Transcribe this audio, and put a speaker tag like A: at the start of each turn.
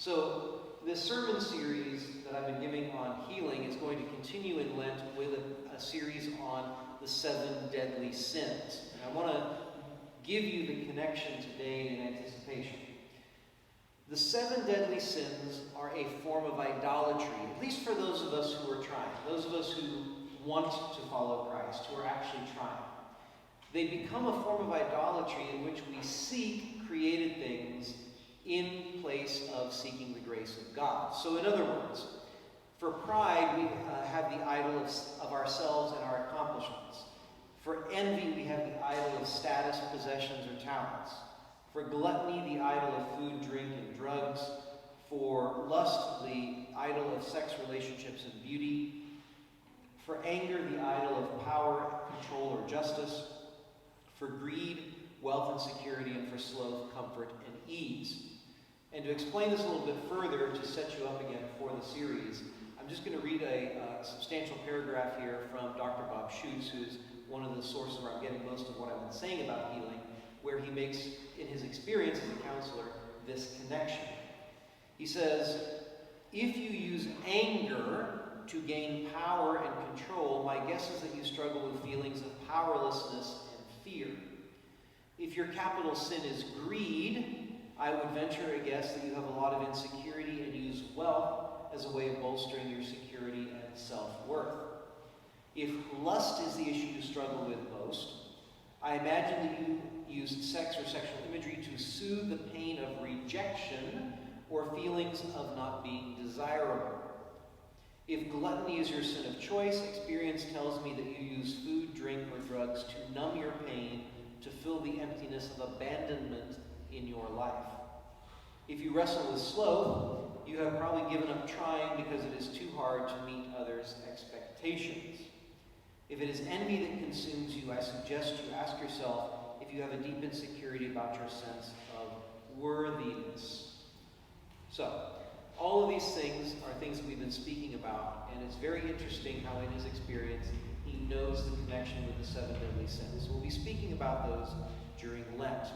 A: So this sermon series that I've been giving on healing is going to continue in Lent with a series on the 7 deadly sins. And I want to give you the connection today in anticipation. The 7 deadly sins are a form of idolatry, at least for those of us who are trying, those of us who want to follow Christ, who are actually trying. They become a form of idolatry in which we seek created things in place of seeking the grace of God. So in other words, for pride, we have the idol of ourselves and our accomplishments. For envy, we have the idol of status, possessions, or talents. For gluttony, the idol of food, drink, and drugs. For lust, the idol of sex, relationships, and beauty. For anger, the idol of power, control, or justice. For greed, wealth and security. And for sloth, comfort and ease. And to explain this a little bit further, to set you up again for the series, I'm just going to read a substantial paragraph here from Dr. Bob Schuchts, who's one of the sources where I'm getting most of what I've been saying about healing, where he makes, in his experience as a counselor, this connection. He says, if you use anger to gain power and control, my guess is that you struggle with feelings of powerlessness and fear. If your capital sin is greed, I would venture a guess that you have a lot of insecurity and use wealth as a way of bolstering your security and self-worth. If lust is the issue you struggle with most, I imagine that you use sex or sexual imagery to soothe the pain of rejection or feelings of not being desirable. If gluttony is your sin of choice, experience tells me that you use food, drink, or drugs to numb your pain, to fill the emptiness of abandonment in your life. If you wrestle with sloth, you have probably given up trying because it is too hard to meet others' expectations. If it is envy that consumes you, I suggest you ask yourself if you have a deep insecurity about your sense of worthiness. So, all of these things are things that we've been speaking about, and it's very interesting how in his experience he knows the connection with the 7 deadly sins. So we'll be speaking about those during Lent.